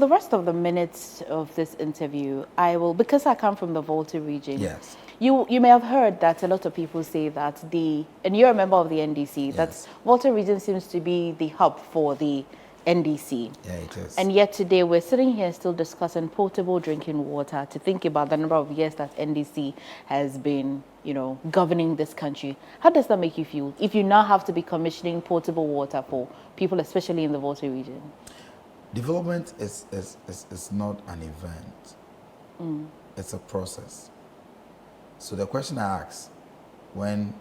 the rest of the minutes of this interview, I will, because I come from the Volta region. Yes. You may have heard that a lot of people say that and you're a member of the NDC, Yes. that Volta region seems to be the hub for the NDC. Yeah, it is. And yet today we're sitting here still discussing potable drinking water to think about the number of years that NDC has been, governing this country. How does that make you feel if you now have to be commissioning potable water for people, especially in the Volta region? Development is not an event. It's a process. So the question I ask when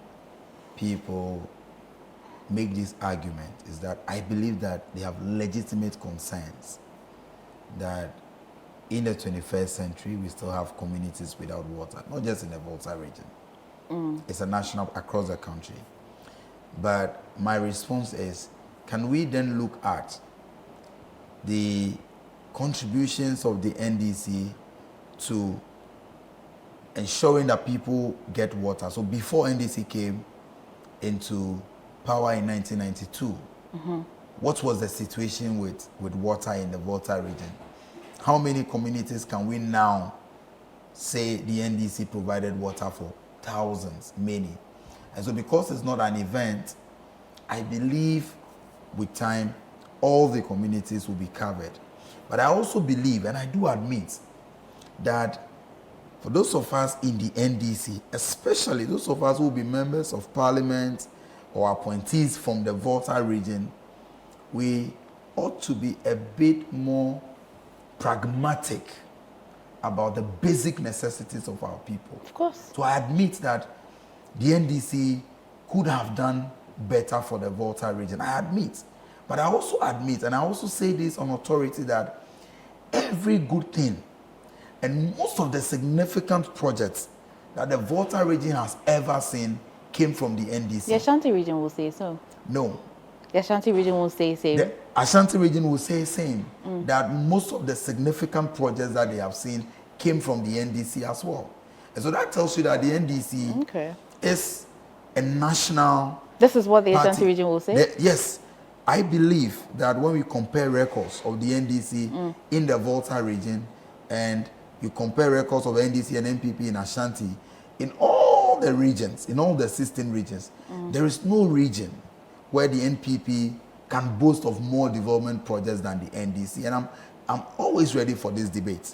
people make this argument is that I believe that they have legitimate concerns that in the 21st century we still have communities without water, not just in the Volta region. It's a national across the country. But my response is, can we then look at the contributions of the NDC to ensuring that people get water? So before NDC came into power in 1992, what was the situation with water in the Volta region? How many communities can we now say the NDC provided water for? Thousands, many. And so because it's not an event, I believe with time, all the communities will be covered. But I also believe, and I do admit, that for those of us in the NDC, especially those of us who will be members of parliament or appointees from the Volta region, we ought to be a bit more pragmatic about the basic necessities of our people. Of course. So I admit that the NDC could have done better for the Volta region. I admit. But I also admit, and I also say this on authority, that every good thing and most of the significant projects that the Volta region has ever seen came from the NDC. The Ashanti region will say so. No. The Ashanti region will say same. The Ashanti region will say same, that most of the significant projects that they have seen came from the NDC as well. And so that tells you that the NDC is a national This is what the party. Ashanti region will say? Yes. I believe that when we compare records of the NDC in the Volta region and you compare records of NDC and NPP in Ashanti, in all the regions, in all the 16 regions, there is no region where the NPP can boast of more development projects than the NDC. And I'm always ready for this debate.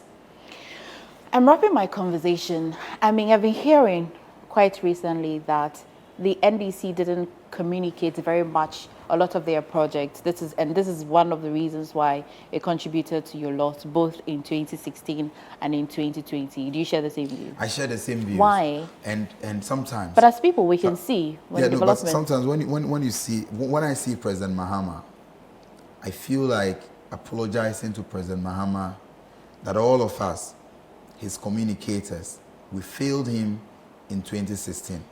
I'm wrapping my conversation. I mean, I've been hearing quite recently that the NDC didn't communicate very much a lot of their projects. This is one of the reasons why it contributed to your loss, both in 2016 and in 2020. Do you share the same view? I share the same view. Why? And sometimes. But as people, we can see when development. But sometimes when I see President Mahama, I feel like apologizing to President Mahama that all of us, his communicators, we failed him in 2016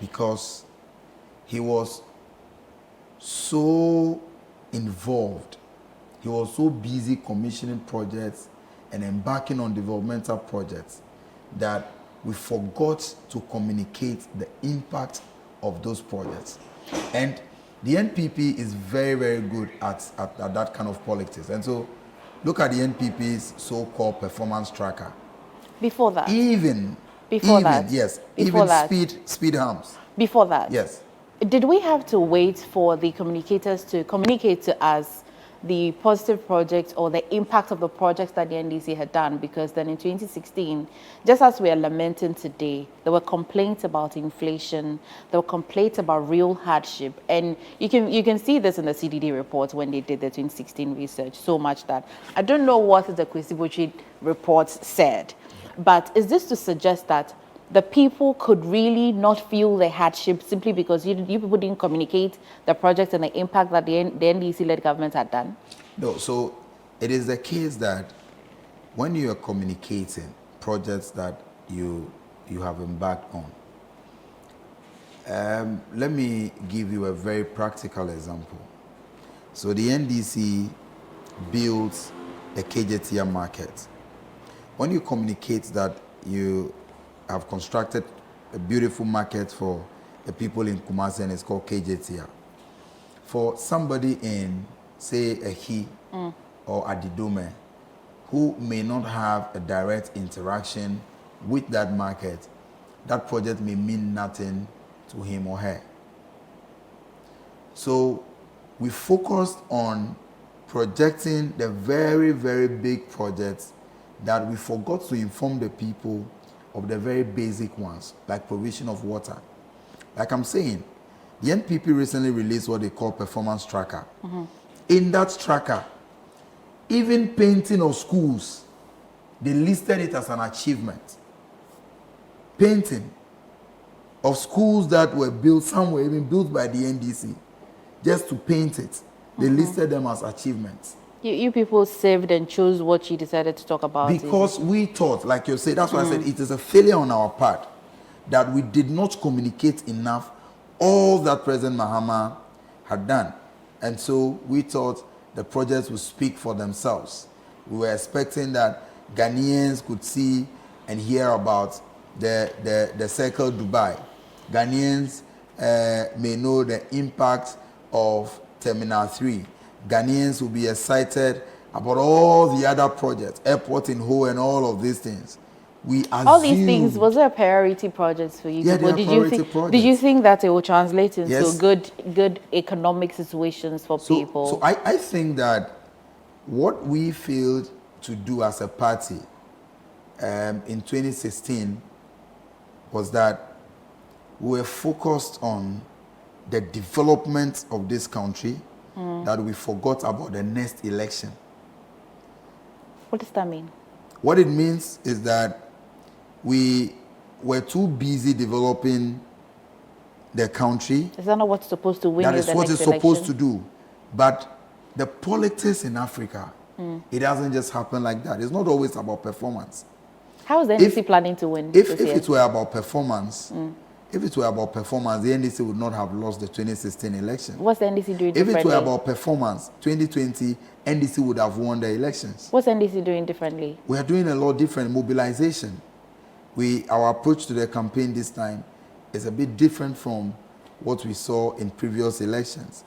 because he was so involved. He was so busy commissioning projects and embarking on developmental projects that we forgot to communicate the impact of those projects. And the NPP is very, very good at that kind of politics. And so look at the NPP's so-called performance tracker. Before that? Yes. Even speed humps. Before that? Yes. Did we have to wait for the communicators to communicate to us the positive projects or the impact of the projects that the NDC had done? Because then in 2016, just as we are lamenting today, there were complaints about inflation, there were complaints about real hardship. And you can see this in the CDD report when they did the 2016 research, so much that I don't know what the Kwesi reports said. But is this to suggest that the people could really not feel the hardship simply because you people didn't communicate the projects and the impact that the NDC-led government had done? No, so it is the case that when you are communicating projects that you have embarked on, let me give you a very practical example. So the NDC builds the KJTR market. When you communicate that you have constructed a beautiful market for the people in Kumasi and it's called KJTR. For somebody in, say, Ehi or Adidome, who may not have a direct interaction with that market, that project may mean nothing to him or her. So we focused on projecting the very, very big projects that we forgot to inform the people of the very basic ones, like provision of water. Like I'm saying, the NPP recently released what they call performance tracker. In that tracker, even painting of schools, they listed it as an achievement. Painting of schools that were built, some were even built by the NDC, just to paint it. They listed them as achievements. You people saved and chose what you decided to talk about. Because we thought, like you said, that's why I said it is a failure on our part that we did not communicate enough all that President Mahama had done. And so we thought the projects would speak for themselves. We were expecting that Ghanaians could see and hear about the Circle Dubai. Ghanaians may know the impact of Terminal 3. Ghanaians will be excited about all the other projects, airport in Ho and all of these things. We assumed, all these things, was there a priority projects for you? Yeah, people? they are priority projects. Did you think that it will translate into Yes. good economic situations for people? So I think that what we failed to do as a party in 2016 was that we were focused on the development of this country, that we forgot about the next election. What does that mean? What it means is that we were too busy developing the country. Is that not what's supposed to win That you is the what next it's supposed election? to do. But the politics in Africa, it doesn't just happen like that. It's not always about performance. How is the NDC planning to win If this year? it were about performance, the NDC would not have lost the 2016 election. What's the NDC doing If differently? it were about performance, 2020, NDC would have won the elections. What's NDC doing differently? We are doing a lot different mobilization. Our approach to the campaign this time is a bit different from what we saw in previous elections.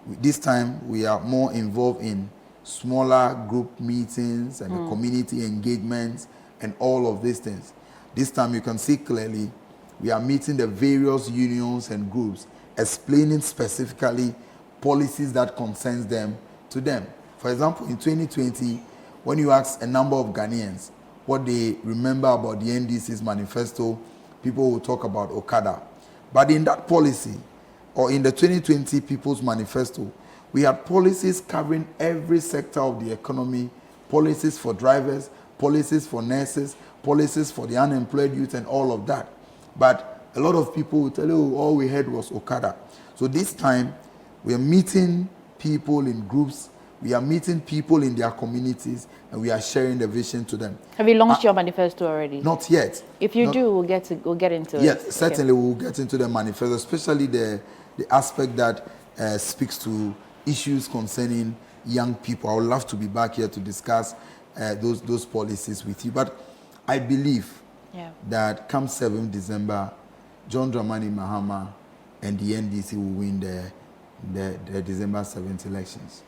This time we are more involved in smaller group meetings and community engagements and all of these things. This time you can see clearly we are meeting the various unions and groups, explaining specifically policies that concerns them to them. For example, in 2020, when you ask a number of Ghanaians what they remember about the NDC's manifesto, people will talk about Okada. But in that policy, or in the 2020 People's Manifesto, we had policies covering every sector of the economy, policies for drivers, policies for nurses, policies for the unemployed youth and all of that. But a lot of people will tell you, all we had was Okada. So this time, we are meeting people in groups, we are meeting people in their communities, and we are sharing the vision to them. Have you launched your manifesto already? Not yet. If you do, we'll get into it. Yes, certainly we'll get into the manifesto, especially the aspect that speaks to issues concerning young people. I would love to be back here to discuss those policies with you. But I believe that come 7th December, John Dramani Mahama and the NDC will win the December 7th elections.